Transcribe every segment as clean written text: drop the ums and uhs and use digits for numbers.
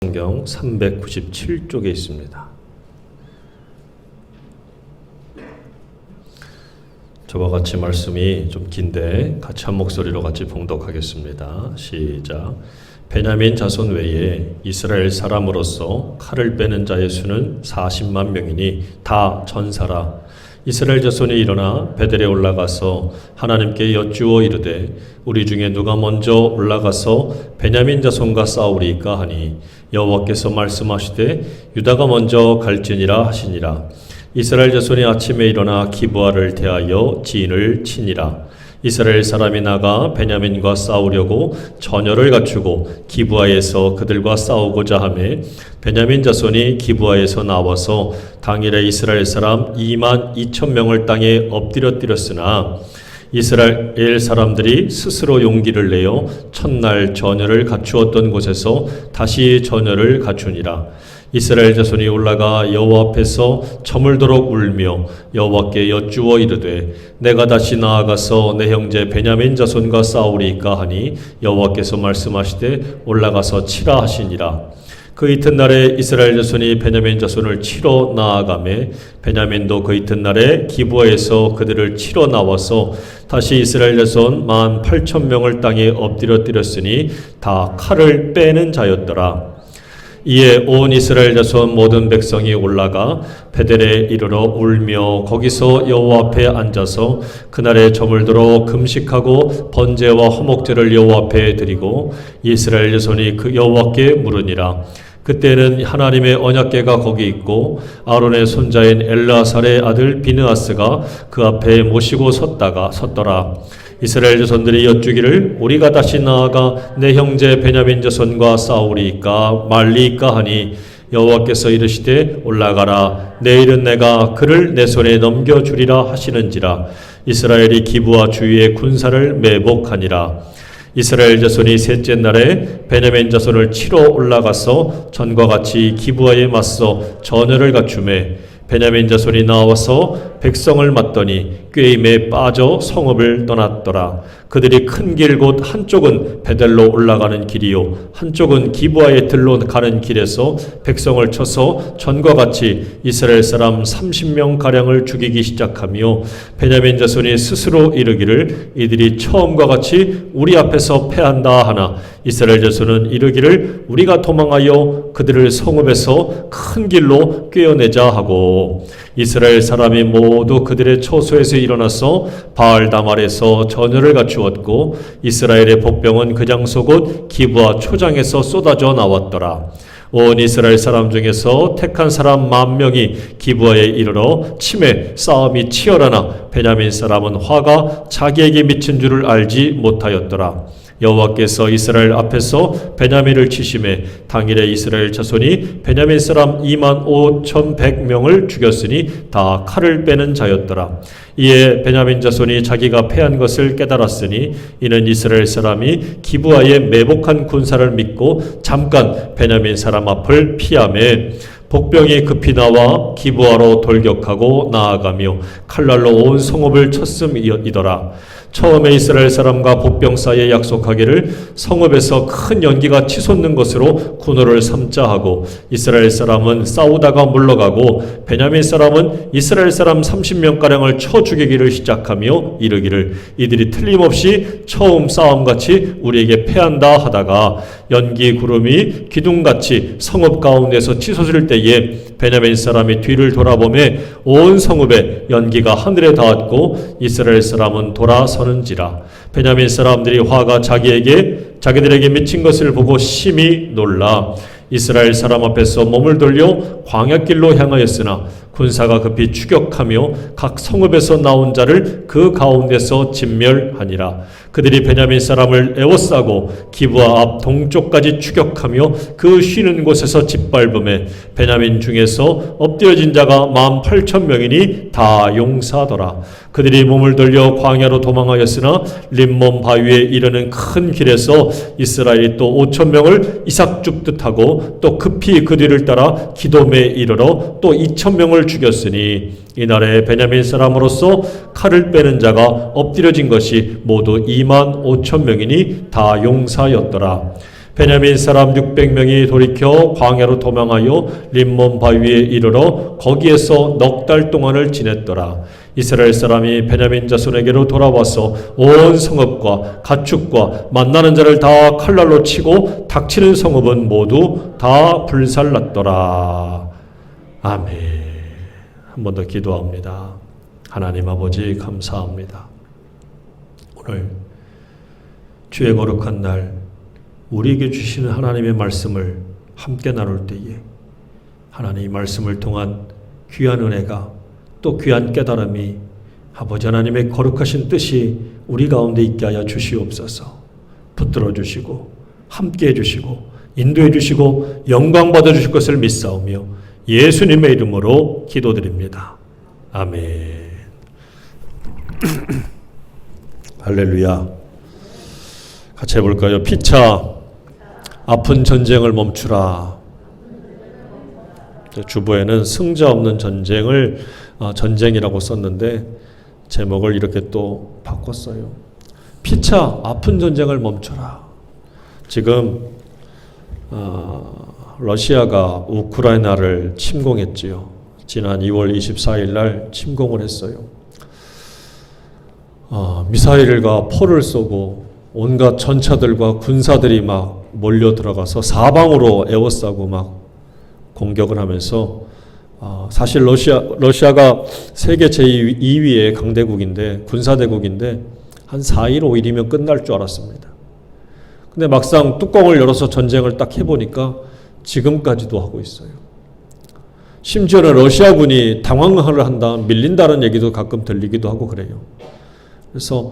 성경 397쪽에 있습니다. 저와 같이 말씀이 좀 긴데 같이 한 목소리로 같이 봉독하겠습니다. 시작. 베냐민 자손 외에 이스라엘 사람으로서 칼을 빼는 자의 수는 40만 명이니 다 전사라. 이스라엘 자손이 일어나 베델에 올라가서 하나님께 여쭈어 이르되 우리 중에 누가 먼저 올라가서 베냐민 자손과 싸우리이까 하니 여호와께서 말씀하시되 유다가 먼저 갈지니라 하시니라. 이스라엘 자손이 아침에 일어나 기브아를 대하여 지인을 치니라. 이스라엘 사람이 나가 베냐민과 싸우려고 전열을 갖추고 기브아에서 그들과 싸우고자 하매 베냐민 자손이 기브아에서 나와서 당일에 이스라엘 사람 2만 2천 명을 땅에 엎드렸으나 이스라엘 사람들이 스스로 용기를 내어 첫날 전열을 갖추었던 곳에서 다시 전열을 갖추니라. 이스라엘 자손이 올라가 여호와 앞에서 저물도록 울며 여호와께 여쭈어 이르되 내가 다시 나아가서 내 형제 베냐민 자손과 싸우리이까 하니 여호와께서 말씀하시되 올라가서 치라 하시니라. 그 이튿날에 이스라엘 자손이 베냐민 자손을 치러 나아가매 베냐민도 그 이튿날에 기브아에서 그들을 치러 나와서 다시 이스라엘 자손 18,000명을 땅에 엎드렸으니 다 칼을 빼는 자였더라. 이에 온 이스라엘 자손 모든 백성이 올라가 베델에 이르러 울며 거기서 여호와 앞에 앉아서 그날에 저물도록 금식하고 번제와 화목제를 여호와 앞에 드리고 이스라엘 자손이 그 여호와께 물으니라. 그때는 하나님의 언약궤가 거기 있고 아론의 손자인 엘르아살의 아들 비느하스가 그 앞에 모시고 섰더라. 이스라엘 자손들이 여쭈기를 우리가 다시 나아가 내 형제 베냐민 자손과 싸우리이까 말리이까 하니 여호와께서 이르시되 올라가라. 내일은 내가 그를 내 손에 넘겨주리라 하시는지라. 이스라엘이 기브아 주위의 군사를 매복하니라. 이스라엘 자손이 셋째 날에 베냐민 자손을 치러 올라가서 전과 같이 기브아에 맞서 전열을 갖추매 베냐민 자손이 나와서 백성을 맞더니 꾀임에 빠져 성읍을 떠났더라. 그들이 큰 길 곧 한쪽은 베델로 올라가는 길이요 한쪽은 기브아의 들로 가는 길에서 백성을 쳐서 전과 같이 이스라엘 사람 30명가량을 죽이기 시작하며 베냐민 자손이 스스로 이르기를 이들이 처음과 같이 우리 앞에서 패한다 하나 이스라엘 자손은 이르기를 우리가 도망하여 그들을 성읍에서 큰 길로 꿰어내자 하고 이스라엘 사람이 모두 그들의 처소에서 일어나서 바알 다말에서 전열을 갖추었고 이스라엘의 복병은 그 장소 곧 기브아 초장에서 쏟아져 나왔더라. 온 이스라엘 사람 중에서 택한 사람 10,000명이 기브아에 이르러 치매 싸움이 치열하나 베냐민 사람은 화가 자기에게 미친 줄을 알지 못하였더라. 여호와께서 이스라엘 앞에서 베냐민을 치심에 당일에 이스라엘 자손이 베냐민 사람 25,100명을 죽였으니 다 칼을 빼는 자였더라. 이에 베냐민 자손이 자기가 패한 것을 깨달았으니 이는 이스라엘 사람이 기브아에 매복한 군사를 믿고 잠깐 베냐민 사람 앞을 피하매 복병이 급히 나와 기브아로 돌격하고 나아가며 칼날로 온 성읍을 쳤음이더라. 처음에 이스라엘 사람과 복병 사이에 약속하기를 성읍에서 큰 연기가 치솟는 것으로 군호를 삼자 하고 이스라엘 사람은 싸우다가 물러가고 베냐민 사람은 이스라엘 사람 30명가량을 쳐 죽이기를 시작하며 이르기를 이들이 틀림없이 처음 싸움같이 우리에게 패한다 하다가 연기 구름이 기둥같이 성읍 가운데서 치솟을 때에 베냐민 사람이 뒤를 돌아보매 온 성읍에 연기가 하늘에 닿았고 이스라엘 사람은 돌아서는지라. 베냐민 사람들이 화가 자기들에게 미친 것을 보고 심히 놀라 이스라엘 사람 앞에서 몸을 돌려 광야길로 향하였으나 군사가 급히 추격하며 각 성읍에서 나온 자를 그 가운데서 진멸하니라. 그들이 베냐민 사람을 에워싸고 기브아 앞 동쪽까지 추격하며 그 쉬는 곳에서 짓밟음에 베냐민 중에서 엎드려진 자가 18,000명이니 다 용사더라. 그들이 몸을 돌려 광야로 도망하였으나 림몬 바위에 이르는 큰 길에서 이스라엘이 또 5,000명을 이삭 줍듯 하고 또 급히 그 뒤를 따라 기돔에 이르러 또 2,000명을 죽였으니 이날에 베냐민 사람으로서 칼을 빼는 자가 엎드려진 것이 모두 25,000명이니 다 용사였더라. 베냐민 사람 600명이 돌이켜 광야로 도망하여 림몬 바위에 이르러 거기에서 넉 달 동안을 지냈더라. 이스라엘 사람이 베냐민 자손에게로 돌아와서 온 성읍과 가축과 만나는 자를 다 칼날로 치고 닥치는 성읍은 모두 다 불살랐더라. 아멘. 한 번 더 기도합니다. 하나님 아버지 감사합니다. 오늘 주의 거룩한 날 우리에게 주시는 하나님의 말씀을 함께 나눌 때에 하나님 이 말씀을 통한 귀한 은혜가 또 귀한 깨달음이 아버지 하나님의 거룩하신 뜻이 우리 가운데 있게 하여 주시옵소서. 붙들어 주시고 함께 해주시고 인도해 주시고 영광 받아주실 것을 믿사오며 예수님의 이름으로 기도드립니다. 아멘. 할렐루야. 같이 해볼까요? 피차 아픈 전쟁을 멈추라. 주보에는 승자 없는 전쟁을 전쟁이라고 썼는데 제목을 이렇게 또 바꿨어요. 피차 아픈 전쟁을 멈춰라. 지금 러시아가 우크라이나를 침공했지요. 지난 2월 24일 날 침공을 했어요. 미사일과 포를 쏘고 온갖 전차들과 군사들이 막 몰려 들어가서 사방으로 에워싸고 막 공격을 하면서 사실 러시아가 세계 제2위의 강대국인데 군사대국인데 한 4일 5일이면 끝날 줄 알았습니다. 근데 막상 뚜껑을 열어서 전쟁을 딱 해보니까 지금까지도 하고 있어요. 심지어는 러시아군이 당황을 한다, 밀린다는 얘기도 가끔 들리기도 하고 그래요. 그래서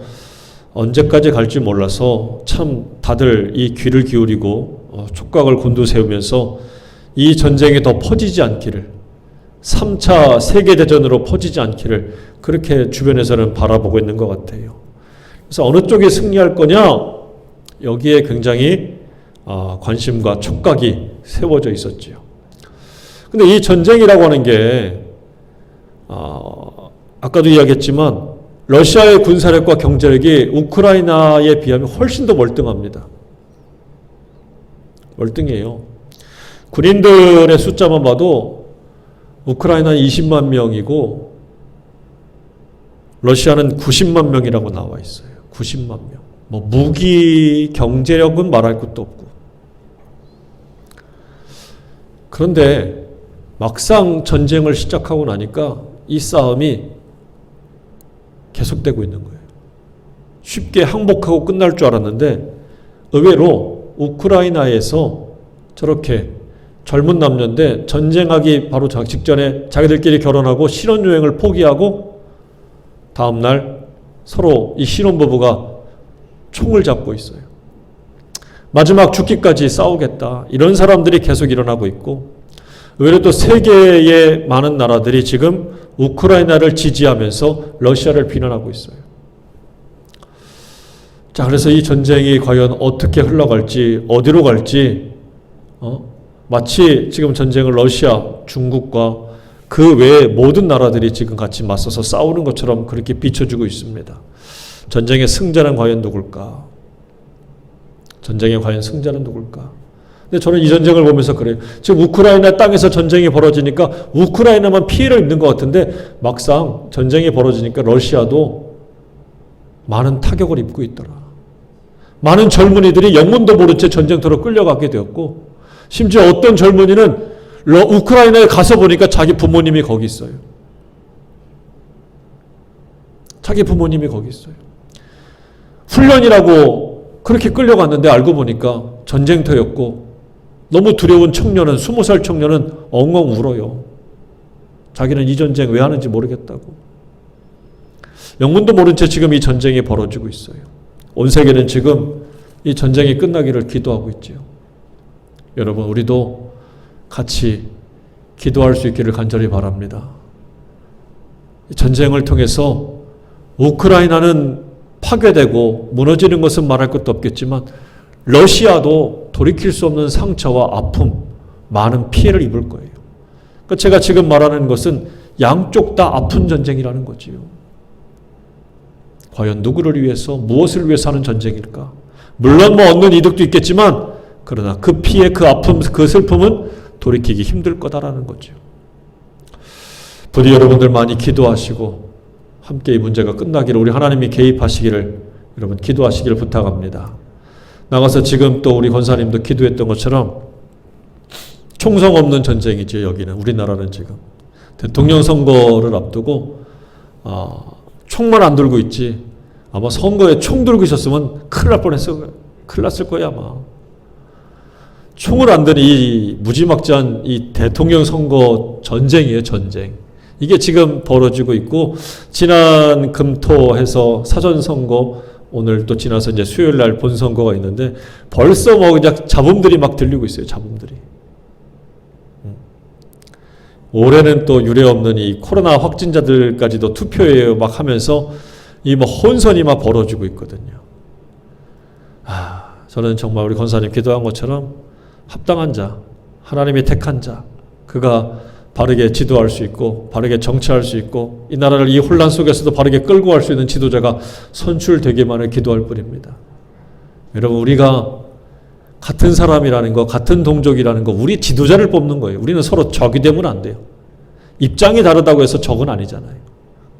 언제까지 갈지 몰라서 참 다들 이 귀를 기울이고 촉각을 곤두세우면서 이 전쟁이 더 퍼지지 않기를, 3차 세계대전으로 퍼지지 않기를 그렇게 주변에서는 바라보고 있는 것 같아요. 그래서 어느 쪽이 승리할 거냐, 여기에 굉장히 관심과 촉각이 세워져 있었지요. 근데 이 전쟁이라고 하는 게 아까도 이야기했지만 러시아의 군사력과 경제력이 우크라이나에 비하면 훨씬 더 월등합니다. 월등해요. 군인들의 숫자만 봐도 우크라이나는 20만 명이고 러시아는 90만 명이라고 나와 있어요. 90만 명. 뭐 무기 경제력은 말할 것도 없고. 그런데 막상 전쟁을 시작하고 나니까 이 싸움이 계속되고 있는 거예요. 쉽게 항복하고 끝날 줄 알았는데 의외로 우크라이나에서 저렇게 젊은 남녀인데 전쟁하기 바로 직전에 자기들끼리 결혼하고 신혼여행을 포기하고 다음날 서로 이 신혼부부가 총을 잡고 있어요. 마지막 죽기까지 싸우겠다. 이런 사람들이 계속 일어나고 있고 의외로 또 세계의 많은 나라들이 지금 우크라이나를 지지하면서 러시아를 비난하고 있어요. 자, 그래서 이 전쟁이 과연 어떻게 흘러갈지, 어디로 갈지, 마치 지금 전쟁을 러시아, 중국과 그 외의 모든 나라들이 지금 같이 맞서서 싸우는 것처럼 그렇게 비춰주고 있습니다. 전쟁의 승자는 과연 누굴까? 전쟁의 과연 승자는 누굴까? 근데 저는 이 전쟁을 보면서 그래요. 지금 우크라이나 땅에서 전쟁이 벌어지니까 우크라이나만 피해를 입는 것 같은데 막상 전쟁이 벌어지니까 러시아도 많은 타격을 입고 있더라. 많은 젊은이들이 영문도 모른 채 전쟁터로 끌려가게 되었고 심지어 어떤 젊은이는 우크라이나에 가서 보니까 자기 부모님이 거기 있어요. 자기 부모님이 거기 있어요. 훈련이라고 그렇게 끌려갔는데 알고 보니까 전쟁터였고 너무 두려운 청년은 20살 청년은 엉엉 울어요. 자기는 이 전쟁 왜 하는지 모르겠다고. 영문도 모른 채 지금 이 전쟁이 벌어지고 있어요. 온 세계는 지금 이 전쟁이 끝나기를 기도하고 있지요. 여러분 우리도 같이 기도할 수 있기를 간절히 바랍니다. 전쟁을 통해서 우크라이나는 파괴되고 무너지는 것은 말할 것도 없겠지만 러시아도 돌이킬 수 없는 상처와 아픔, 많은 피해를 입을 거예요. 그러니까 제가 지금 말하는 것은 양쪽 다 아픈 전쟁이라는 거지요. 과연 누구를 위해서, 무엇을 위해서 하는 전쟁일까? 물론 얻는 이득도 있겠지만 그러나 그 피해, 그 아픔, 그 슬픔은 돌이키기 힘들 거다라는 거죠. 부디 여러분들 많이 기도하시고 함께 이 문제가 끝나기를, 우리 하나님이 개입하시기를 여러분 기도하시기를 부탁합니다. 나가서 지금 또 우리 권사님도 기도했던 것처럼 총성 없는 전쟁이죠. 여기는 우리나라는 지금 대통령 선거를 앞두고 총만 안 들고 있지, 아마 선거에 총 들고 있었으면 큰일 날 뻔했어요. 큰일 났을 거예요 아마. 총을 안 든 이 무지막지한 이 대통령 선거 전쟁이에요. 전쟁. 이게 지금 벌어지고 있고, 지난 금토해서 사전선거, 오늘 또 지나서 이제 수요일 날 본선거가 있는데 벌써 뭐 그냥 잡음들이 막 들리고 있어요. 잡음들이. 올해는 또 유례없는 이 코로나 확진자들까지도 투표예요 막 하면서 이 뭐 혼선이 막 벌어지고 있거든요. 저는 정말 우리 권사님 기도한 것처럼 합당한 자, 하나님이 택한 자, 그가 바르게 지도할 수 있고 바르게 정치할 수 있고 이 나라를 이 혼란 속에서도 바르게 끌고 갈 수 있는 지도자가 선출되기만을 기도할 뿐입니다. 여러분, 우리가 같은 사람이라는 거, 같은 동족이라는 거, 우리 지도자를 뽑는 거예요. 우리는 서로 적이 되면 안 돼요. 입장이 다르다고 해서 적은 아니잖아요.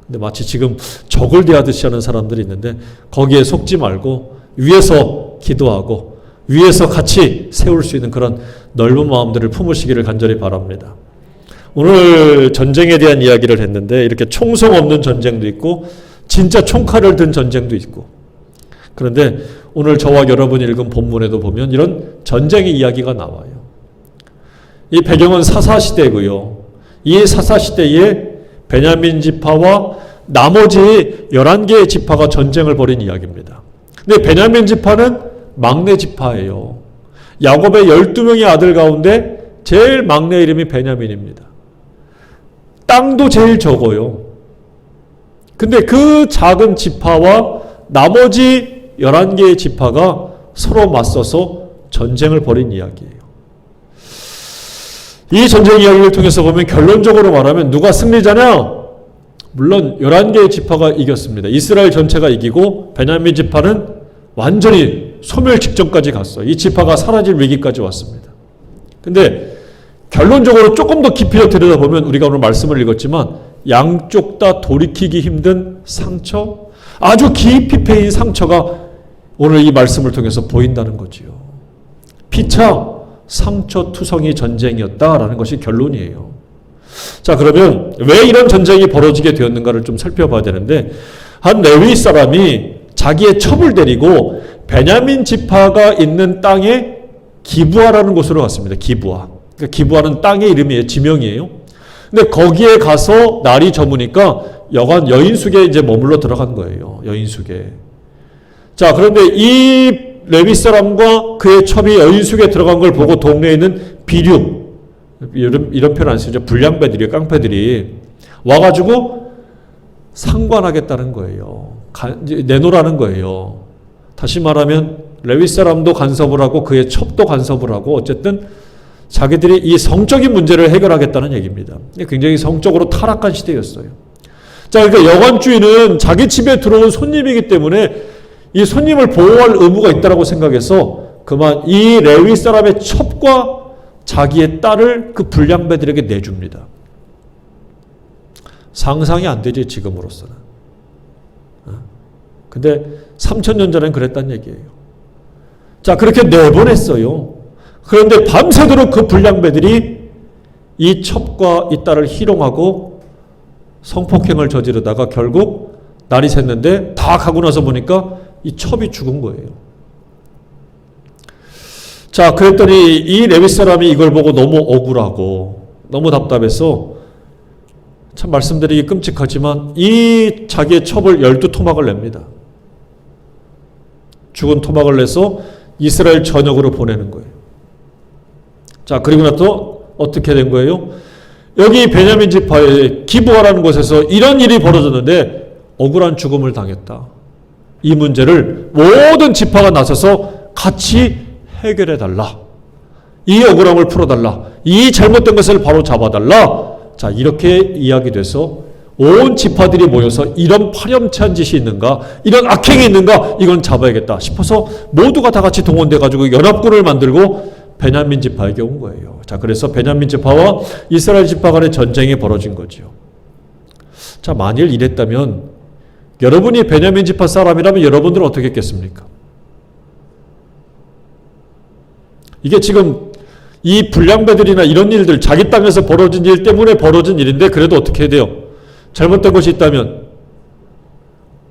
근데 마치 지금 적을 대하듯이 하는 사람들이 있는데 거기에 속지 말고 위에서 기도하고 위에서 같이 세울 수 있는 그런 넓은 마음들을 품으시기를 간절히 바랍니다. 오늘 전쟁에 대한 이야기를 했는데 이렇게 총성 없는 전쟁도 있고 진짜 총칼을 든 전쟁도 있고, 그런데 오늘 저와 여러분이 읽은 본문에도 보면 이런 전쟁의 이야기가 나와요. 이 배경은 사사시대고요. 이 사사시대에 베냐민 지파와 나머지 11개의 지파가 전쟁을 벌인 이야기입니다. 근데 베냐민 지파는 막내 지파예요. 야곱의 12명의 아들 가운데 제일 막내 이름이 베냐민입니다. 땅도 제일 적어요. 근데 그 작은 지파와 나머지 11개의 지파가 서로 맞서서 전쟁을 벌인 이야기예요. 이 전쟁 이야기를 통해서 보면 결론적으로 말하면 누가 승리자냐? 물론 11개의 지파가 이겼습니다. 이스라엘 전체가 이기고 베냐민 지파는 완전히 소멸 직전까지 갔어요. 이 지파가 사라질 위기까지 왔습니다. 근데 결론적으로 조금 더 깊이 들여다보면 우리가 오늘 말씀을 읽었지만 양쪽 다 돌이키기 힘든 상처, 아주 깊이 패인 상처가 오늘 이 말씀을 통해서 보인다는 거지요. 피차 상처투성이 전쟁이었다라는 것이 결론이에요. 자, 그러면 왜 이런 전쟁이 벌어지게 되었는가를 좀 살펴봐야 되는데, 한 레위 사람이 자기의 첩을 데리고 베냐민 지파가 있는 땅에 기브아라는 곳으로 갔습니다. 기브아. 그러니까 기브아는 땅의 이름이에요. 지명이에요. 근데 거기에 가서 날이 저무니까 여간 여인숙에 이제 머물러 들어간 거예요. 여인숙에. 자, 그런데 이 레위 사람과 그의 첩이 여인숙에 들어간 걸 보고 동네에 있는 비류, 이런 표현 안 쓰죠. 불량배들이에요. 깡패들이 와가지고 상관하겠다는 거예요. 내놓으라는 거예요. 다시 말하면 레위 사람도 간섭을 하고 그의 첩도 간섭을 하고 어쨌든 자기들이 이 성적인 문제를 해결하겠다는 얘기입니다. 굉장히 성적으로 타락한 시대였어요. 자, 그러니까 여관주인은 자기 집에 들어온 손님이기 때문에 이 손님을 보호할 의무가 있다고 생각해서 그만 이 레위 사람의 첩과 자기의 딸을 그 불량배들에게 내줍니다. 상상이 안 되지, 지금으로서는. 근데 3000년 전엔 그랬단 얘기예요. 자, 그렇게 내보냈어요. 그런데 밤새도록 그 불량배들이 이 첩과 이 딸을 희롱하고 성폭행을 저지르다가 결국 날이 샜는데 다 가고 나서 보니까 이 첩이 죽은 거예요. 자, 그랬더니 이 레위 사람이 이걸 보고 너무 억울하고 너무 답답해서, 참 말씀드리기 끔찍하지만 이 자기의 첩을 12토막을 냅니다. 죽은 토막을 내서 이스라엘 전역으로 보내는 거예요. 자, 그리고 나서 어떻게 된 거예요? 여기 베냐민 지파의 기브아라는 곳에서 이런 일이 벌어졌는데 억울한 죽음을 당했다. 이 문제를 모든 지파가 나서서 같이 해결해달라. 이 억울함을 풀어달라. 이 잘못된 것을 바로 잡아달라. 자, 이렇게 이야기돼서 온 지파들이 모여서 이런 파렴치한 짓이 있는가, 이런 악행이 있는가, 이건 잡아야겠다 싶어서 모두가 다 같이 동원돼가지고 연합군을 만들고 베냐민 지파에게 온 거예요. 자, 그래서 베냐민 지파와 이스라엘 지파 간의 전쟁이 벌어진 거죠. 자, 만일 이랬다면 여러분이 베냐민 지파 사람이라면 여러분들은 어떻게 했겠습니까? 이게 지금 이 불량배들이나 이런 일들, 자기 땅에서 벌어진 일 때문에 벌어진 일인데 그래도 어떻게 해야 돼요? 잘못된 것이 있다면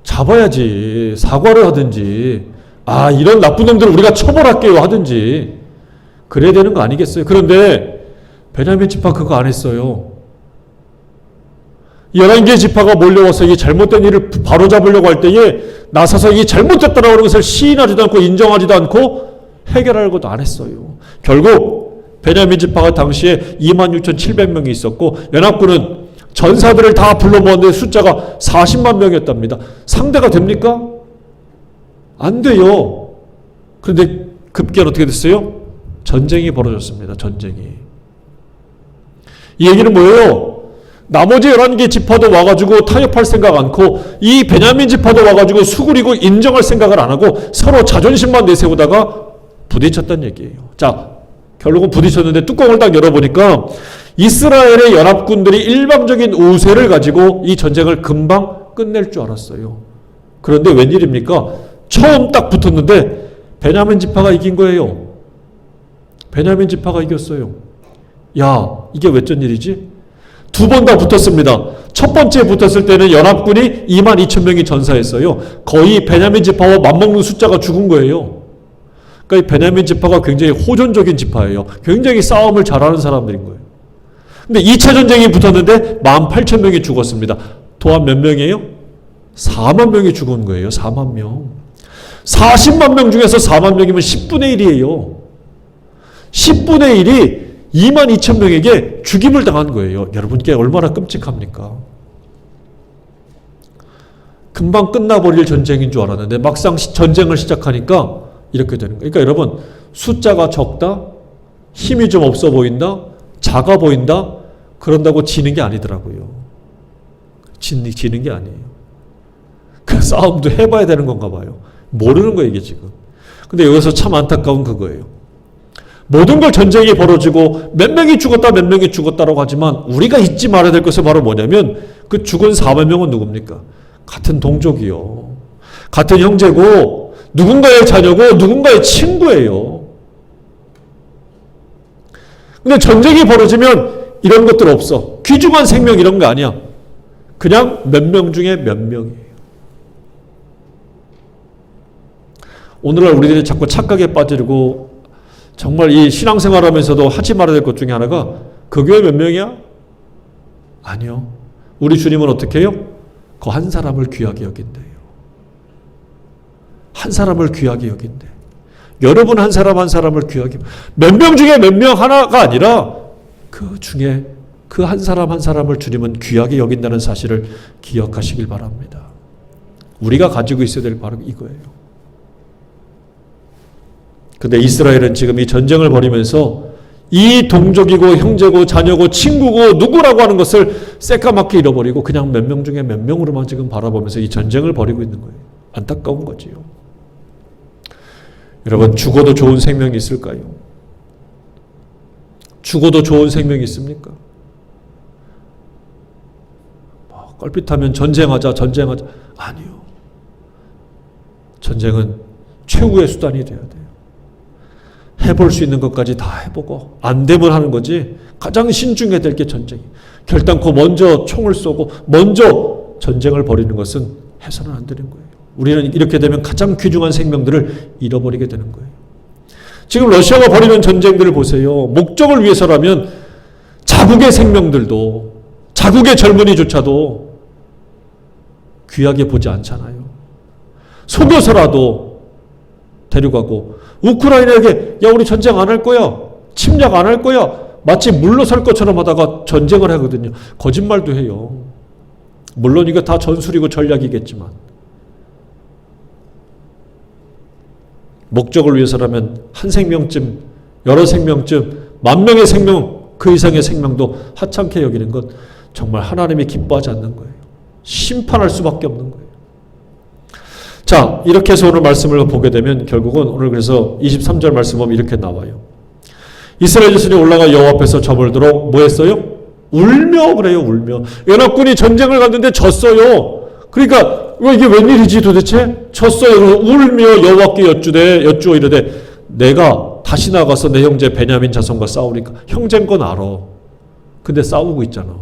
잡아야지, 사과를 하든지, 이런 나쁜 놈들을 우리가 처벌할게요 하든지 그래야 되는 거 아니겠어요? 그런데 베냐민 지파 그거 안 했어요. 11개 지파가 몰려와서 이 잘못된 일을 바로잡으려고 할 때에 나서서 이 잘못됐다라고 하는 것을 시인하지도 않고 인정하지도 않고 해결하려고도 안 했어요. 결국 베냐민 지파가 당시에 26,700명이 있었고 연합군은 전사들을 다 불러 모았는데 숫자가 40만 명이었답니다. 상대가 됩니까? 안 돼요. 그런데 급기야 어떻게 됐어요? 전쟁이 벌어졌습니다. 전쟁이. 이 얘기는 뭐예요? 나머지 11개 지파도 와가지고 타협할 생각 않고 이 베냐민 지파도 와가지고 수그리고 인정할 생각을 안 하고 서로 자존심만 내세우다가 부딪혔다는 얘기예요. 자, 결국은 부딪혔는데 뚜껑을 딱 열어보니까 이스라엘의 연합군들이 일방적인 우세를 가지고 이 전쟁을 금방 끝낼 줄 알았어요. 그런데 웬일입니까? 처음 딱 붙었는데 베냐민 지파가 이긴 거예요. 베냐민 지파가 이겼어요. 야, 이게 왜 쩐 일이지? 두 번 다 붙었습니다. 첫 번째 붙었을 때는 연합군이 22,000명이 전사했어요. 거의 베냐민 지파와 맞먹는 숫자가 죽은 거예요. 그러니까 이 베냐민 지파가 굉장히 호전적인 지파예요. 굉장히 싸움을 잘하는 사람들인 거예요. 근데 2차 전쟁이 붙었는데 18,000명이 죽었습니다. 도합 몇 명이에요? 4만 명이 죽은 거예요. 4만 명. 40만 명 중에서 4만 명이면 10분의 1이에요. 10분의 1이 22,000명에게 죽임을 당한 거예요. 여러분께 얼마나 끔찍합니까? 금방 끝나버릴 전쟁인 줄 알았는데 막상 전쟁을 시작하니까 이렇게 되는 거예요. 그러니까 여러분, 숫자가 적다, 힘이 좀 없어 보인다, 작아 보인다, 그런다고 지는 게 아니더라고요. 지는 게 아니에요. 그 싸움도 해봐야 되는 건가 봐요. 모르는 거예요, 이게 지금. 근데 여기서 참 안타까운 그거예요. 모든 걸 전쟁이 벌어지고 몇 명이 죽었다 몇 명이 죽었다라고 하지만 우리가 잊지 말아야 될 것은 바로 뭐냐면 그 죽은 4만 명은 누굽니까? 같은 동족이요. 같은 형제고 누군가의 자녀고 누군가의 친구예요. 근데 전쟁이 벌어지면 이런 것들 없어. 귀중한 생명 이런 거 아니야. 그냥 몇 명 중에 몇 명이에요. 오늘날 우리들이 자꾸 착각에 빠지고 정말 이 신앙생활 하면서도 하지 말아야 될 것 중에 하나가 그 교회 몇 명이야? 아니요. 우리 주님은 어떻게 해요? 그 한 사람을 귀하게 여긴대요. 한 사람을 귀하게 여긴대. 여러분 한 사람 한 사람을 귀하게, 몇 명 중에 몇 명 하나가 아니라 그 중에 그 한 사람 한 사람을 주님은 귀하게 여긴다는 사실을 기억하시길 바랍니다. 우리가 가지고 있어야 될 바로 이거예요. 근데 이스라엘은 지금 이 전쟁을 벌이면서 이 동족이고 형제고 자녀고 친구고 누구라고 하는 것을 새까맣게 잃어버리고 그냥 몇 명 중에 몇 명으로만 지금 바라보면서 이 전쟁을 벌이고 있는 거예요. 안타까운 거지요. 여러분, 죽어도 좋은 생명이 있을까요? 죽어도 좋은 생명이 있습니까? 껄핏하면 전쟁하자. 아니요. 전쟁은 최후의 수단이 돼야 돼요. 해볼 수 있는 것까지 다 해보고 안 되면 하는 거지. 가장 신중해야 될 게 전쟁이에요. 결단코 먼저 총을 쏘고 먼저 전쟁을 벌이는 것은 해서는 안 되는 거예요. 우리는 이렇게 되면 가장 귀중한 생명들을 잃어버리게 되는 거예요. 지금 러시아가 벌이는 전쟁들을 보세요. 목적을 위해서라면 자국의 생명들도, 자국의 젊은이조차도 귀하게 보지 않잖아요. 속여서라도 데려가고, 우크라이나에게 야 우리 전쟁 안 할 거야, 침략 안 할 거야, 마치 물러설 것처럼 하다가 전쟁을 하거든요. 거짓말도 해요. 물론 이거 다 전술이고 전략이겠지만 목적을 위해서라면 한 생명쯤, 여러 생명쯤, 만 명의 생명, 그 이상의 생명도 하찮게 여기는 것, 정말 하나님이 기뻐하지 않는 거예요. 심판할 수밖에 없는 거예요. 자, 이렇게 해서 오늘 말씀을 보게 되면 결국은 오늘 그래서 23절 말씀 보면 이렇게 나와요. 이스라엘 자손이 올라가 여호와 앞에서 점을 들어 뭐 했어요? 울며 그래요. 울며. 연합군이 전쟁을 갔는데 졌어요. 그러니까 이게 웬일이지 도대체? 졌어요. 울며 여호와께 여쭈어 이르되 내가 다시 나가서 내 형제 베냐민 자손과 싸우니까. 형제인 건 알아. 근데 싸우고 있잖아.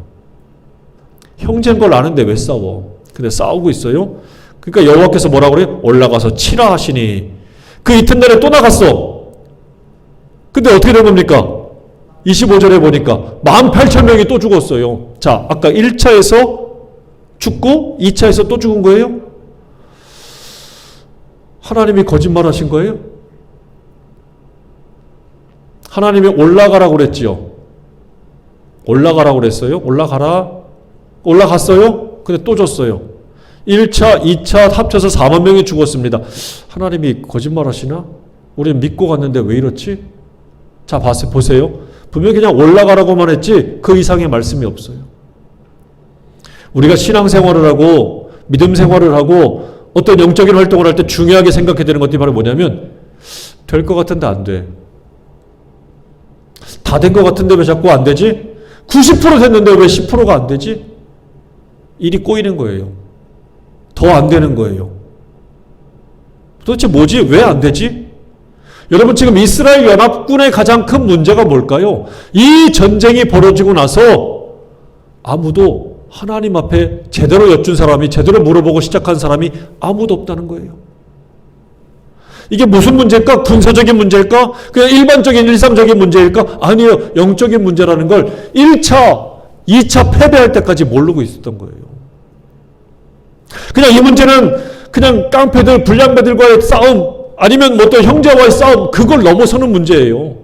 형제인 걸 아는데 왜 싸워? 근데 싸우고 있어요. 그러니까 여호와께서 뭐라고 그래요? 올라가서 치라 하시니 그 이튿날에 또 나갔어. 근데 어떻게 된 겁니까? 25절에 보니까 18,000명이 또 죽었어요. 자, 아까 1차에서 죽고 2차에서 또 죽은 거예요? 하나님이 거짓말 하신 거예요? 하나님이 올라가라고 그랬지요. 올라가라고 그랬어요. 올라갔어요. 근데 또 졌어요. 1차, 2차 합쳐서 4만 명이 죽었습니다. 하나님이 거짓말 하시나? 우리는 믿고 갔는데 왜 이렇지? 자, 보세요. 분명히 그냥 올라가라고만 했지 그 이상의 말씀이 없어요. 우리가 신앙생활을 하고 믿음 생활을 하고 어떤 영적인 활동을 할 때 중요하게 생각해야 되는 것들이 바로 뭐냐면 될 것 같은데 안 돼. 다 된 것 같은데 왜 자꾸 안 되지? 90% 됐는데 왜 10%가 안 되지? 일이 꼬이는 거예요. 더 안 되는 거예요. 도대체 뭐지? 왜 안 되지? 여러분 지금 이스라엘 연합군의 가장 큰 문제가 뭘까요? 이 전쟁이 벌어지고 나서 아무도 하나님 앞에 제대로 여쭌 사람이 제대로 물어보고 시작한 사람이 아무도 없다는 거예요. 이게 무슨 문제일까? 군사적인 문제일까? 그냥 일반적인 일상적인 문제일까? 아니에요. 영적인 문제라는 걸 1차, 2차 패배할 때까지 모르고 있었던 거예요. 그냥 이 문제는 그냥 깡패들, 불량배들과의 싸움 아니면 뭐 또 형제와의 싸움 그걸 넘어서는 문제예요.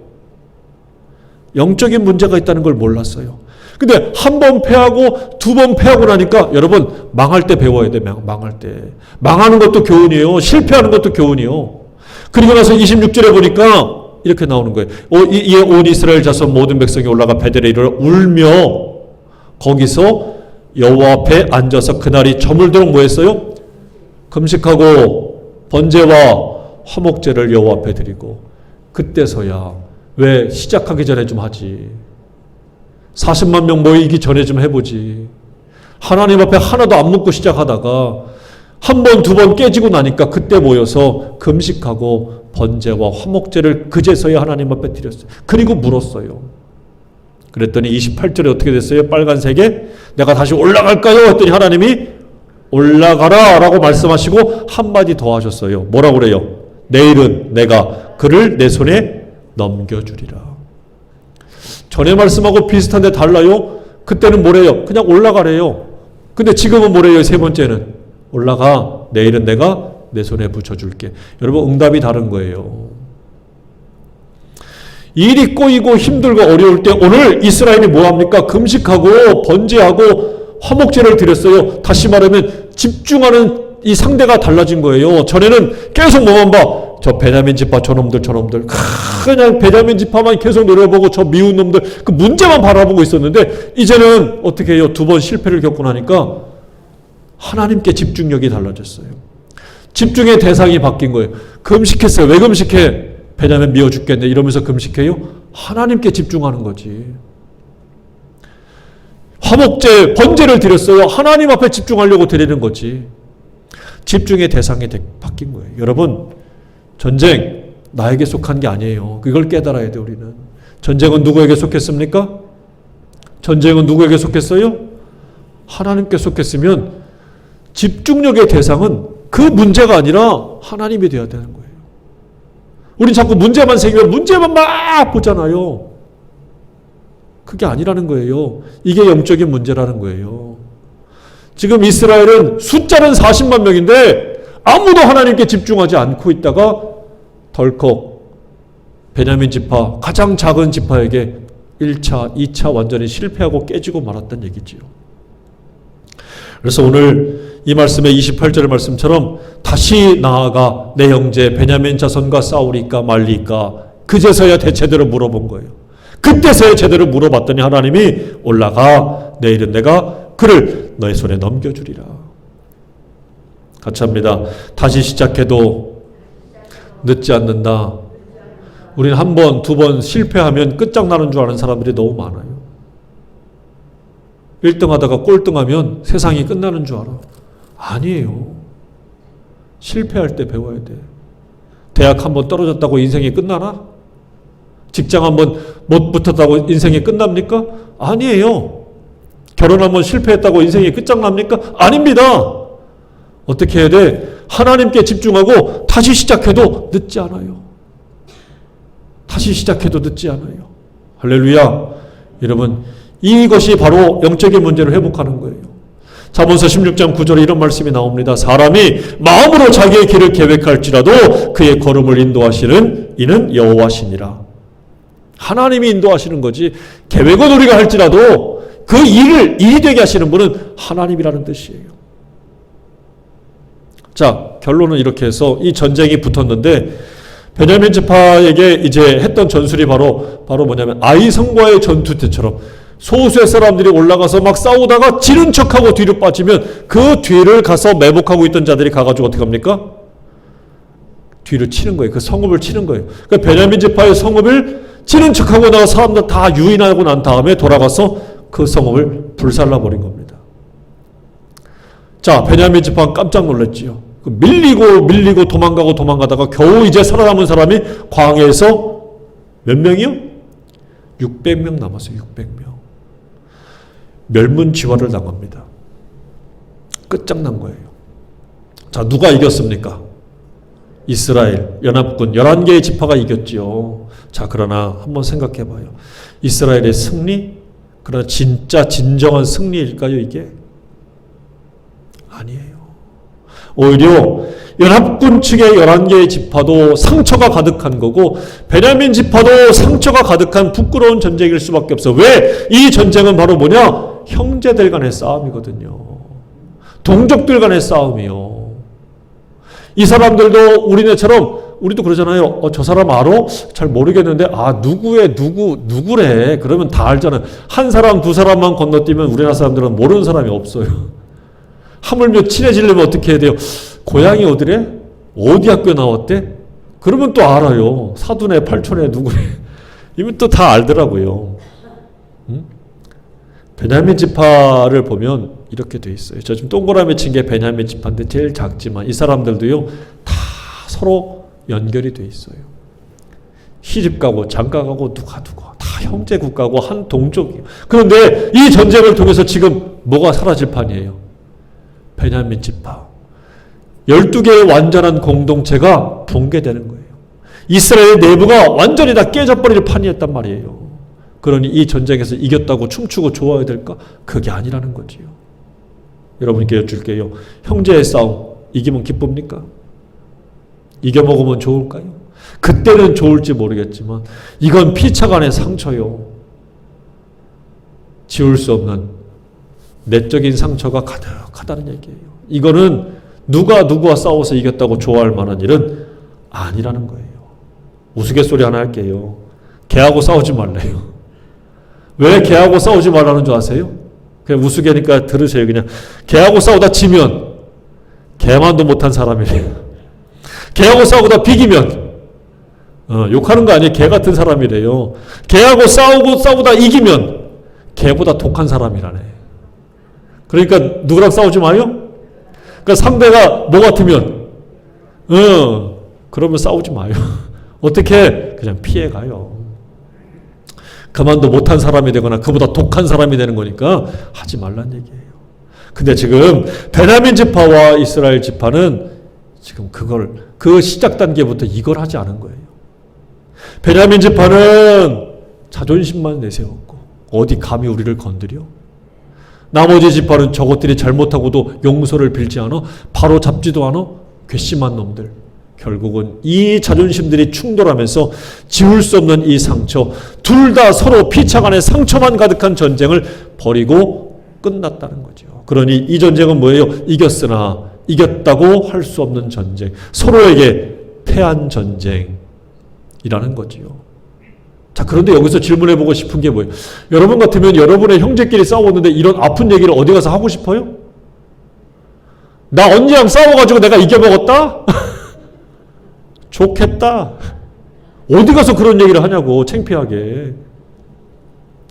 영적인 문제가 있다는 걸 몰랐어요. 근데 한 번 패하고 두 번 패하고 나니까 여러분 망할 때 배워야 돼. 망할 때. 망하는 것도 교훈이에요. 실패하는 것도 교훈이에요. 그리고 나서 26절에 보니까 이렇게 나오는 거예요. 이에 온 이스라엘 자손 모든 백성이 올라가 베델에 이르러 울며 거기서 여호와 앞에 앉아서 그날이 저물도록 뭐 했어요? 금식하고 번제와 화목제를 여호와 앞에 드리고 그때서야 왜 시작하기 전에 좀 하지. 40만 명 모이기 전에 좀 해보지. 하나님 앞에 하나도 안 묻고 시작하다가 한 번, 두 번 깨지고 나니까 그때 모여서 금식하고 번제와 화목제를 그제서야 하나님 앞에 드렸어요. 그리고 물었어요. 그랬더니 28절에 어떻게 됐어요? 빨간색에 내가 다시 올라갈까요? 했더니 하나님이 올라가라 라고 말씀하시고 한마디 더 하셨어요. 뭐라고 그래요? 내일은 내가 그를 내 손에 넘겨주리라. 전에 말씀하고 비슷한데 달라요? 그때는 뭐래요? 그냥 올라가래요. 근데 지금은 뭐래요? 세 번째는 올라가. 내일은 내가 내 손에 붙여줄게. 여러분 응답이 다른 거예요. 일이 꼬이고 힘들고 어려울 때 오늘 이스라엘이 뭐합니까? 금식하고 번제하고 화목제를 드렸어요. 다시 말하면 집중하는 이 상대가 달라진 거예요. 전에는 계속 뭐만 봐. 저 베냐민 지파 저놈들 그냥 베냐민 지파만 계속 노려보고 저 미운 놈들 그 문제만 바라보고 있었는데 이제는 어떻게 해요? 두 번 실패를 겪고 나니까 하나님께 집중력이 달라졌어요. 집중의 대상이 바뀐 거예요. 금식했어요. 왜 금식해? 베냐민 미워 죽겠네 이러면서 금식해요? 하나님께 집중하는 거지. 화목제, 번제를 드렸어요. 하나님 앞에 집중하려고 드리는 거지. 집중의 대상이 바뀐 거예요. 여러분 전쟁 나에게 속한 게 아니에요. 그걸 깨달아야 돼 우리는. 전쟁은 누구에게 속했습니까? 전쟁은 누구에게 속했어요? 하나님께 속했으면 집중력의 대상은 그 문제가 아니라 하나님이 되어야 되는 거예요. 우린 자꾸 문제만 생기면 문제만 막 보잖아요. 그게 아니라는 거예요. 이게 영적인 문제라는 거예요. 지금 이스라엘은 숫자는 40만 명인데 아무도 하나님께 집중하지 않고 있다가 덜컥 베냐민 지파 가장 작은 지파에게 1차, 2차 완전히 실패하고 깨지고 말았던 얘기지요. 그래서 오늘 이 말씀의 28절의 말씀처럼 다시 나아가 내 형제 베냐민 자손과 싸우리까 말리까 그제서야 제대로 물어본 거예요. 그때서야 제대로 물어봤더니 하나님이 올라가 내일은 내가 그를 너의 손에 넘겨주리라. 같이 합니다. 다시 시작해도 늦지 않는다. 우리는 한 번, 두 번 실패하면 끝장나는 줄 아는 사람들이 너무 많아요. 1등 하다가 꼴등하면 세상이 끝나는 줄 알아. 아니에요. 실패할 때 배워야 돼. 대학 한번 떨어졌다고 인생이 끝나나? 직장 한번 못 붙었다고 인생이 끝납니까? 아니에요. 결혼 한번 실패했다고 인생이 끝장납니까? 아닙니다. 어떻게 해야 돼? 하나님께 집중하고 다시 시작해도 늦지 않아요. 다시 시작해도 늦지 않아요. 할렐루야. 여러분, 이것이 바로 영적인 문제를 회복하는 거예요. 잠언서 16장 9절에 이런 말씀이 나옵니다. 사람이 마음으로 자기의 길을 계획할지라도 그의 걸음을 인도하시는 이는 여호와시니라. 하나님이 인도하시는 거지, 계획은 우리가 할지라도 그 일이 되게 하시는 분은 하나님이라는 뜻이에요. 자, 결론은 이렇게 해서 이 전쟁이 붙었는데 베냐민 지파에게 이제 했던 전술이 바로 뭐냐면 아이성과의 전투 때처럼 소수의 사람들이 올라가서 막 싸우다가 지는 척하고 뒤로 빠지면 그 뒤를 가서 매복하고 있던 자들이 가가지고 어떻게 합니까? 뒤를 치는 거예요. 그 성읍을 치는 거예요. 그러니까 베냐민 지파의 성읍을 치는 척하고 나가 사람들 다 유인하고 난 다음에 돌아가서 그 성읍을 불살라버린 겁니다. 자, 베냐민 지파는 깜짝 놀랐지요. 밀리고 도망가다가 겨우 이제 살아남은 사람이 광야에서 몇 명이요? 600명 남았어요. 600명. 멸문지화를 당합니다. 끝장난 거예요. 자, 누가 이겼습니까? 이스라엘 연합군 11개의 지파가 이겼지요. 자, 그러나 한번 생각해 봐요. 이스라엘의 승리? 그러나 진짜 진정한 승리일까요, 이게? 아니에요. 오히려 연합군 측의 11개의 지파도 상처가 가득한 거고 베냐민 지파도 상처가 가득한 부끄러운 전쟁일 수밖에 없어. 왜? 이 전쟁은 바로 뭐냐? 형제들 간의 싸움이거든요. 동족들 간의 싸움이요. 이 사람들도 우리도 그러잖아요. 저 사람 알아? 잘 모르겠는데 누구래? 그러면 다 알잖아요. 한 사람 두 사람만 건너뛰면 우리나라 사람들은 모르는 사람이 없어요. 하물며 친해지려면 어떻게 해야 돼요? 고향이 어디래? 어디 학교 나왔대? 그러면 또 알아요. 사돈의 팔촌의 누구래? 이면 또 다 알더라고요. 베냐민 지파를 보면 이렇게 돼 있어요. 저 지금 동그라미 친 게 베냐민 지파인데 제일 작지만 이 사람들도요 다 서로 연결이 돼 있어요. 시집가고 장가가고 누가 다 형제 국가고 한 동족이에요. 그런데 이 전쟁을 통해서 지금 뭐가 사라질 판이에요? 베냐민 지파 12개의 완전한 공동체가 붕괴되는 거예요. 이스라엘 내부가 완전히 다 깨져버릴 판이었단 말이에요. 그러니 이 전쟁에서 이겼다고 춤추고 좋아야 될까? 그게 아니라는 거지요. 여러분께 여쭐게요. 형제의 싸움 이기면 기쁩니까? 이겨먹으면 좋을까요? 그때는 좋을지 모르겠지만 이건 피차간의 상처요. 지울 수 없는 내적인 상처가 가득하다는 얘기예요. 이거는 누가 싸워서 이겼다고 좋아할 만한 일은 아니라는 거예요. 우스갯소리 하나 할게요. 개하고 싸우지 말래요. 왜 개하고 싸우지 말라는 줄 아세요? 그냥 우스개니까 들으세요. 그냥 개하고 싸우다 지면 개만도 못한 사람이래요. 개하고 싸우다 비기면 욕하는 거 아니에요. 개 같은 사람이래요. 개하고 싸우다 이기면 개보다 독한 사람이라네. 그러니까 누구랑 싸우지 마요? 그러니까 상대가 뭐 같으면 그러면 싸우지 마요. 어떻게? 그냥 피해가요. 그만도 못한 사람이 되거나 그보다 독한 사람이 되는 거니까 하지 말란 얘기예요. 근데 지금 베냐민 지파와 이스라엘 지파는 지금 그 시작 단계부터 이걸 하지 않은 거예요. 베냐민 지파는 자존심만 내세웠고 어디 감히 우리를 건드려? 나머지 지파는 저것들이 잘못하고도 용서를 빌지 않아? 바로 잡지도 않아? 괘씸한 놈들. 결국은 이 자존심들이 충돌하면서 지울 수 없는 이 상처, 둘 다 서로 피차간의 상처만 가득한 전쟁을 벌이고 끝났다는 거죠. 그러니 이 전쟁은 뭐예요? 이겼으나 이겼다고 할 수 없는 전쟁, 서로에게 패한 전쟁이라는 거지요. 자, 그런데 여기서 질문해보고 싶은 게 뭐예요? 여러분 같으면 여러분의 형제끼리 싸웠는데 이런 아픈 얘기를 어디 가서 하고 싶어요? 나 언니랑 싸워가지고 내가 이겨먹었다? 좋겠다. 어디 가서 그런 얘기를 하냐고, 창피하게.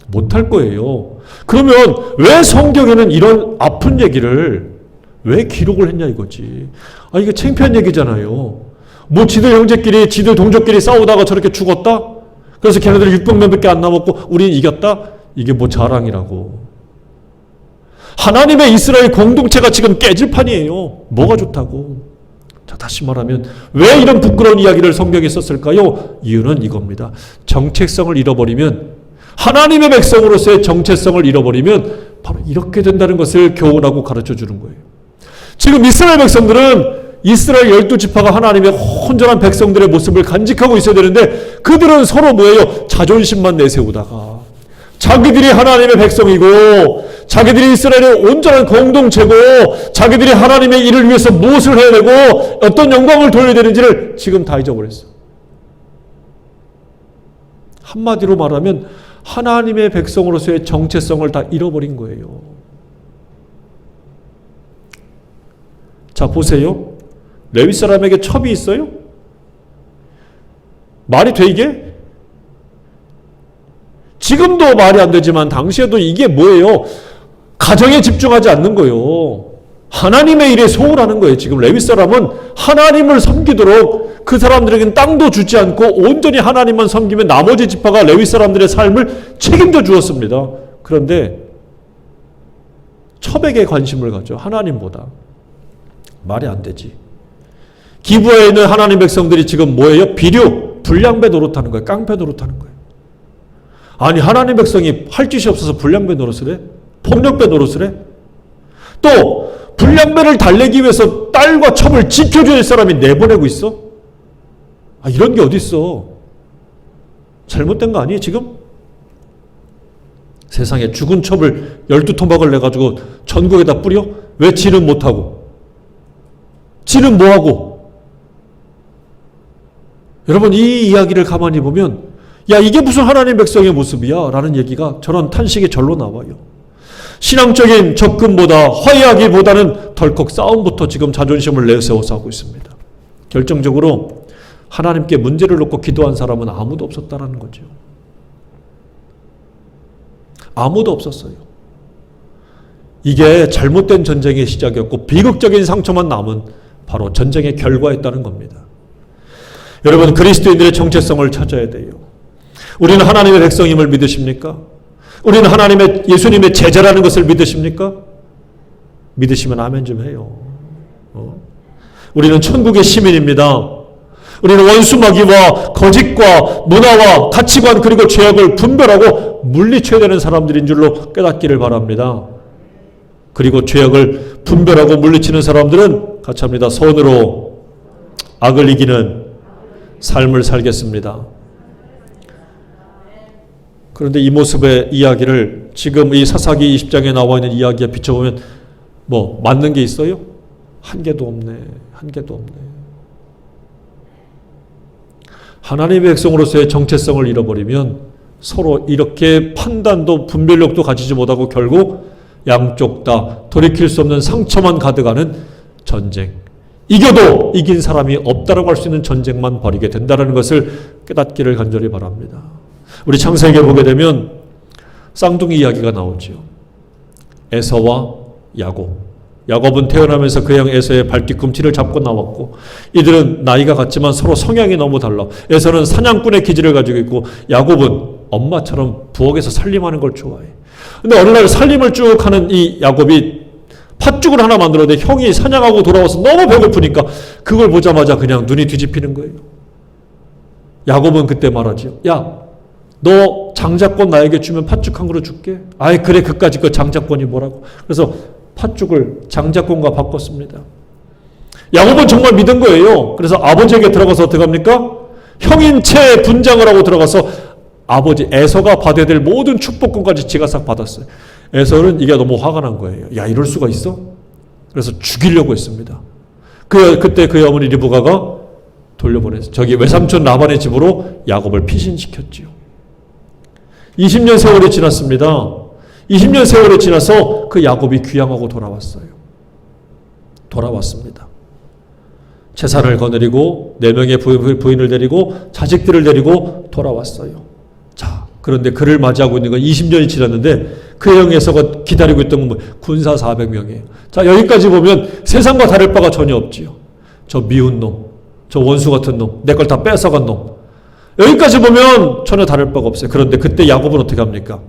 못할 거예요. 그러면 왜 성경에는 이런 아픈 얘기를 왜 기록을 했냐 이거지. 아, 이게 창피한 얘기잖아요. 뭐 지들 형제끼리, 지들 동족끼리 싸우다가 저렇게 죽었다? 그래서 걔네들이 600명밖에 안 남았고 우리는 이겼다? 이게 뭐 자랑이라고. 하나님의 이스라엘 공동체가 지금 깨질 판이에요. 뭐가 좋다고. 자, 다시 말하면 왜 이런 부끄러운 이야기를 성경에 썼을까요? 이유는 이겁니다. 정체성을 잃어버리면, 하나님의 백성으로서의 정체성을 잃어버리면 바로 이렇게 된다는 것을 교훈하고 가르쳐 주는 거예요. 지금 이스라엘 백성들은 이스라엘 12지파가 하나님의 온전한 백성들의 모습을 간직하고 있어야 되는데 그들은 서로 뭐예요? 자존심만 내세우다가 자기들이 하나님의 백성이고 자기들이 이스라엘의 온전한 공동체고 자기들이 하나님의 일을 위해서 무엇을 해야 되고 어떤 영광을 돌려야 되는지를 지금 다 잊어버렸어. 한마디로 말하면 하나님의 백성으로서의 정체성을 다 잃어버린 거예요. 자, 보세요. 레위 사람에게 첩이 있어요? 말이 돼 이게? 지금도 말이 안 되지만 당시에도 이게 뭐예요? 가정에 집중하지 않는 거예요. 하나님의 일에 소홀하는 거예요. 지금 레위 사람은 하나님을 섬기도록 그 사람들에게는 땅도 주지 않고 온전히 하나님만 섬기면 나머지 지파가 레위 사람들의 삶을 책임져 주었습니다. 그런데 첩에게 관심을 가져. 하나님보다. 말이 안 되지. 기브에 있는 하나님 백성들이 지금 뭐예요? 비료, 불량배 노릇하는 거예요. 깡패 노릇하는 거예요. 아니, 하나님 백성이 할 짓이 없어서 불량배 노릇을 해? 폭력배 노릇을 해? 또 불량배를 달래기 위해서 딸과 첩을 지켜줘야 할 사람이 내보내고 있어? 아, 이런 게 어디 있어? 잘못된 거 아니에요 지금? 세상에 죽은 첩을 12토막을 내가지고 전국에다 뿌려? 왜 지는 못하고? 지는 뭐하고? 여러분, 이 이야기를 가만히 보면 야, 이게 무슨 하나님 백성의 모습이야? 라는 얘기가 저런 탄식이 절로 나와요. 신앙적인 접근보다 화해하기보다는 덜컥 싸움부터 지금 자존심을 내세워서 하고 있습니다. 결정적으로 하나님께 문제를 놓고 기도한 사람은 아무도 없었다라는 거죠. 아무도 없었어요. 이게 잘못된 전쟁의 시작이었고 비극적인 상처만 남은 바로 전쟁의 결과였다는 겁니다. 여러분, 그리스도인들의 정체성을 찾아야 돼요. 우리는 하나님의 백성임을 믿으십니까? 우리는 하나님의 예수님의 제자라는 것을 믿으십니까? 믿으시면 아멘 좀 해요. 우리는 천국의 시민입니다. 우리는 원수마귀와 거짓과 문화와 가치관 그리고 죄악을 분별하고 물리쳐야 되는 사람들인 줄로 깨닫기를 바랍니다. 그리고 죄악을 분별하고 물리치는 사람들은 같이 합니다. 손으로 악을 이기는 삶을 살겠습니다. 그런데 이 모습의 이야기를 지금 이 사사기 20장에 나와 있는 이야기에 비춰보면 뭐 맞는 게 있어요? 한 개도 없네. 한 개도 없네. 하나님의 백성으로서의 정체성을 잃어버리면 서로 이렇게 판단도 분별력도 가지지 못하고 결국 양쪽 다 돌이킬 수 없는 상처만 가득하는 전쟁. 이겨도 이긴 사람이 없다라고 할 수 있는 전쟁만 벌이게 된다는 것을 깨닫기를 간절히 바랍니다. 우리 창세기에 보게 되면 쌍둥이 이야기가 나오죠. 에서와 야곱. 야곱은 태어나면서 그 형 에서의 발뒤꿈치를 잡고 나왔고 이들은 나이가 같지만 서로 성향이 너무 달라. 에서는 사냥꾼의 기질을 가지고 있고 야곱은 엄마처럼 부엌에서 살림하는 걸 좋아해. 근데 어느 날 살림을 쭉 하는 이 야곱이 팥죽을 하나 만들었는데 형이 사냥하고 돌아와서 너무 배고프니까 그걸 보자마자 그냥 눈이 뒤집히는 거예요. 야곱은 그때 말하죠. 야, 너 장자권 나에게 주면 팥죽 한 그릇 줄게. 아이 그래, 그까짓 거 장자권이 뭐라고. 그래서 팥죽을 장자권과 바꿨습니다. 야곱은 정말 믿은 거예요. 그래서 아버지에게 들어가서 어떻게 합니까? 형인 채 분장을 하고 들어가서 아버지 에서가 받아야 될 모든 축복권까지 지가 싹 받았어요. 에서는 이게 너무 화가 난 거예요. 야, 이럴 수가 있어? 그래서 죽이려고 했습니다. 그때 그의 어머니 리브가가 돌려보냈어요. 저기 외삼촌 라반의 집으로 야곱을 피신시켰지요. 20년 세월이 지났습니다. 20년 세월이 지나서 그 야곱이 귀향하고 돌아왔어요. 돌아왔습니다. 재산을 거느리고 4명의 부인을 데리고 자식들을 데리고 돌아왔어요. 자, 그런데 그를 맞이하고 있는 건 20년이 지났는데 그의 형에서가 기다리고 있던 건 뭐예요? 군사 400명이에요. 자, 여기까지 보면 세상과 다를 바가 전혀 없지요. 저 미운 놈, 저 원수 같은 놈, 내 걸 다 뺏어간 놈. 여기까지 보면 전혀 다를 바가 없어요. 그런데 그때 야곱은 어떻게 합니까?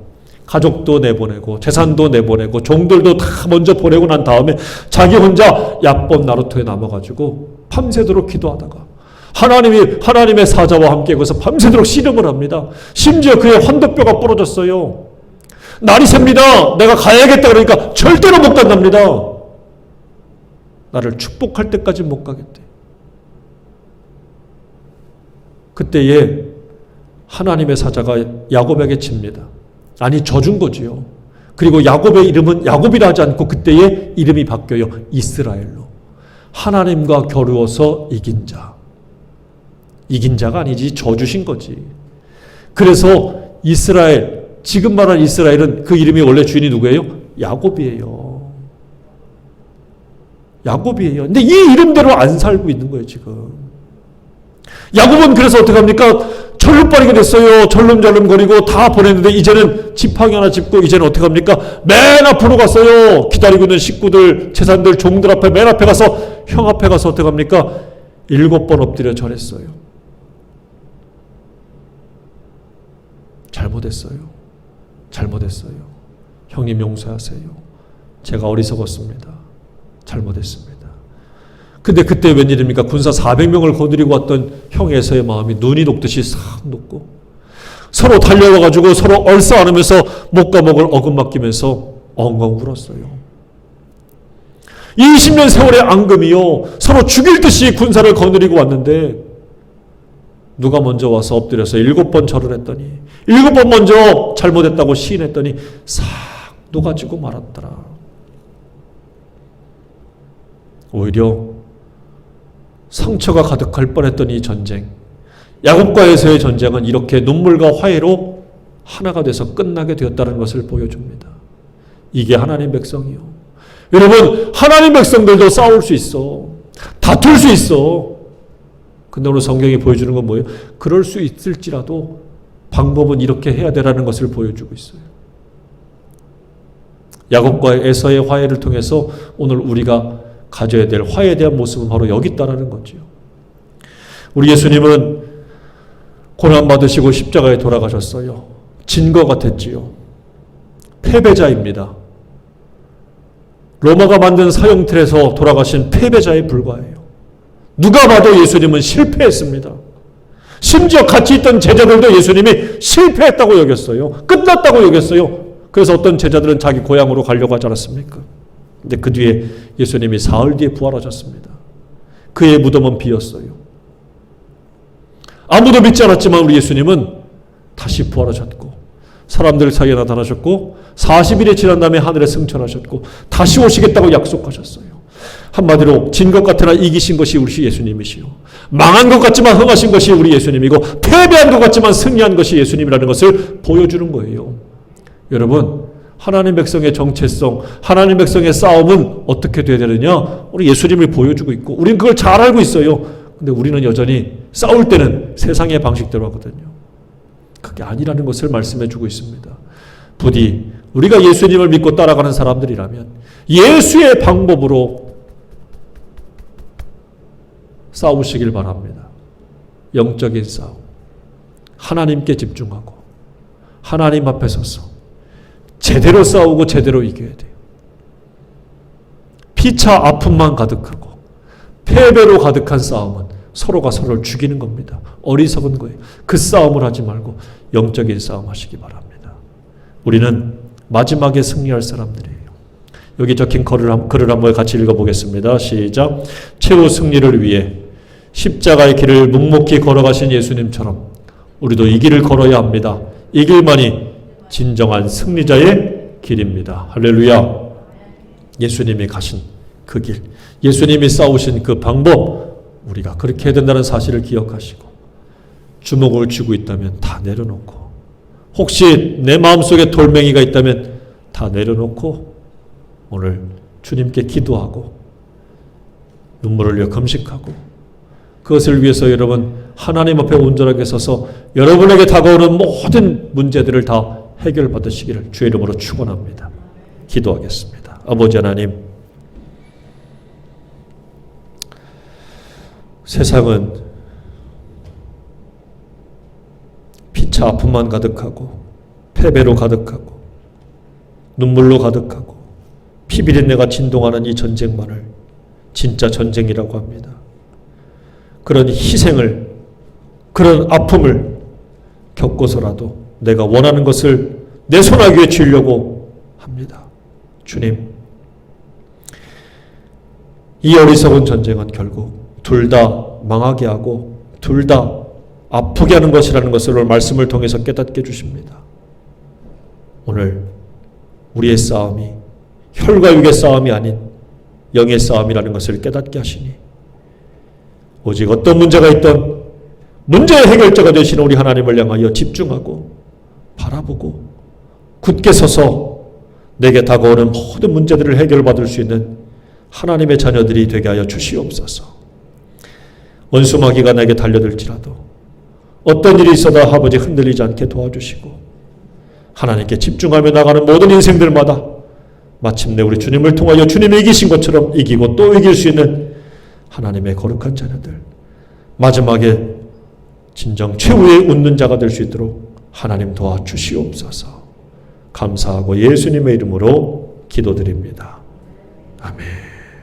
가족도 내보내고 재산도 내보내고 종들도 다 먼저 보내고 난 다음에 자기 혼자 야법 나루터에 남아가지고 밤새도록 기도하다가 하나님의 사자와 함께 거기서 밤새도록 씨름을 합니다. 심지어 그의 환도뼈가 부러졌어요. 날이 셉니다. 내가 가야겠다 그러니까 절대로 못 간답니다. 나를 축복할 때까지 못 가겠대. 그때에 하나님의 사자가 야곱에게 칩니다. 아니, 져준 거지요. 그리고 야곱의 이름은 야곱이라 하지 않고 그때의 이름이 바뀌어요. 이스라엘로. 하나님과 겨루어서 이긴 자. 이긴 자가 아니지, 져주신 거지. 그래서 이스라엘, 지금 말한 이스라엘은 그 이름이 원래 주인이 누구예요? 야곱이에요. 야곱이에요. 근데 이 이름대로 안 살고 있는 거예요, 지금. 야곱은 그래서 어떻게 합니까? 절름발이게 됐어요. 절름절름거리고 다 보냈는데 이제는 지팡이 하나 짚고 이제는 어떻게 합니까? 맨 앞으로 갔어요. 기다리고 있는 식구들, 재산들, 종들 앞에 맨 앞에 가서 형 앞에 가서 어떻게 합니까? 7번 엎드려 절했어요. 잘못했어요. 잘못했어요. 형님 용서하세요. 제가 어리석었습니다. 잘못했습니다. 근데 그때 웬일입니까? 군사 400명을 거느리고 왔던 형 에서의 마음이 눈이 녹듯이 싹 녹고 서로 달려와가지고 서로 얼싸 안으면서 목과 목을 어금맡기면서 엉엉 울었어요. 20년 세월의 앙금이요. 서로 죽일 듯이 군사를 거느리고 왔는데 누가 먼저 와서 엎드려서 7번 절을 했더니 7번 먼저 잘못했다고 시인했더니 싹 녹아지고 말았더라. 오히려 상처가 가득할 뻔했던 이 전쟁, 야곱과 에서의 전쟁은 이렇게 눈물과 화해로 하나가 돼서 끝나게 되었다는 것을 보여줍니다. 이게 하나님 백성이요. 여러분, 하나님 백성들도 싸울 수 있어. 다툴 수 있어. 근데 오늘 성경이 보여주는 건 뭐예요? 그럴 수 있을지라도 방법은 이렇게 해야 되라는 것을 보여주고 있어요. 야곱과 에서의 화해를 통해서 오늘 우리가 가져야 될 화해에 대한 모습은 바로 여기 있다라는 거죠. 우리 예수님은 고난받으시고 십자가에 돌아가셨어요. 진 것 같았지요. 패배자입니다. 로마가 만든 사형틀에서 돌아가신 패배자에 불과해요. 누가 봐도 예수님은 실패했습니다. 심지어 같이 있던 제자들도 예수님이 실패했다고 여겼어요. 끝났다고 여겼어요. 그래서 어떤 제자들은 자기 고향으로 가려고 하지 않았습니까? 근데 그 뒤에 예수님이 사흘 뒤에 부활하셨습니다. 그의 무덤은 비었어요. 아무도 믿지 않았지만 우리 예수님은 다시 부활하셨고 사람들 사이에 나타나셨고 40일이 지난 다음에 하늘에 승천하셨고 다시 오시겠다고 약속하셨어요. 한마디로 진 것 같으나 이기신 것이 우리 예수님이시요, 망한 것 같지만 흥하신 것이 우리 예수님이고 패배한 것 같지만 승리한 것이 예수님이라는 것을 보여주는 거예요. 여러분, 하나님 백성의 정체성, 하나님 백성의 싸움은 어떻게 돼야 되느냐? 우리 예수님을 보여주고 있고 우리는 그걸 잘 알고 있어요. 근데 우리는 여전히 싸울 때는 세상의 방식대로 하거든요. 그게 아니라는 것을 말씀해 주고 있습니다. 부디 우리가 예수님을 믿고 따라가는 사람들이라면 예수의 방법으로 싸우시길 바랍니다. 영적인 싸움. 하나님께 집중하고 하나님 앞에 서서 제대로 싸우고 제대로 이겨야 돼요. 피차 아픔만 가득하고 패배로 가득한 싸움은 서로가 서로를 죽이는 겁니다. 어리석은 거예요. 그 싸움을 하지 말고 영적인 싸움 하시기 바랍니다. 우리는 마지막에 승리할 사람들이에요. 여기 적힌 글을 한번 같이 읽어보겠습니다. 시작. 최후 승리를 위해 십자가의 길을 묵묵히 걸어가신 예수님처럼 우리도 이 길을 걸어야 합니다. 이 길만이 진정한 승리자의 길입니다. 할렐루야. 예수님이 가신 그 길, 예수님이 싸우신 그 방법, 우리가 그렇게 해야 된다는 사실을 기억하시고 주먹을 쥐고 있다면 다 내려놓고 혹시 내 마음속에 돌멩이가 있다면 다 내려놓고 오늘 주님께 기도하고 눈물을 흘려 금식하고 그것을 위해서 여러분 하나님 앞에 온전하게 서서 여러분에게 다가오는 모든 문제들을 다 해결받으시기를 주의 이름으로 축원합니다. 기도하겠습니다. 아버지 하나님, 세상은 피차 아픔만 가득하고 패배로 가득하고 눈물로 가득하고 피비린내가 진동하는 이 전쟁만을 진짜 전쟁이라고 합니다. 그런 희생을, 그런 아픔을 겪고서라도 내가 원하는 것을 내 손아귀에 쥐려고 합니다. 주님, 이 어리석은 전쟁은 결국 둘 다 망하게 하고 둘 다 아프게 하는 것이라는 것을 오늘 말씀을 통해서 깨닫게 해주십니다. 오늘 우리의 싸움이 혈과 육의 싸움이 아닌 영의 싸움이라는 것을 깨닫게 하시니 오직 어떤 문제가 있던 문제의 해결자가 되시는 우리 하나님을 향하여 집중하고 바라보고 굳게 서서 내게 다가오는 모든 문제들을 해결받을 수 있는 하나님의 자녀들이 되게 하여 주시옵소서. 원수마귀가 내게 달려들지라도 어떤 일이 있어도 아버지 흔들리지 않게 도와주시고 하나님께 집중하며 나가는 모든 인생들마다 마침내 우리 주님을 통하여 주님이 이기신 것처럼 이기고 또 이길 수 있는 하나님의 거룩한 자녀들, 마지막에 진정 최후의 웃는 자가 될 수 있도록 하나님 도와주시옵소서. 감사하고 예수님의 이름으로 기도드립니다. 아멘.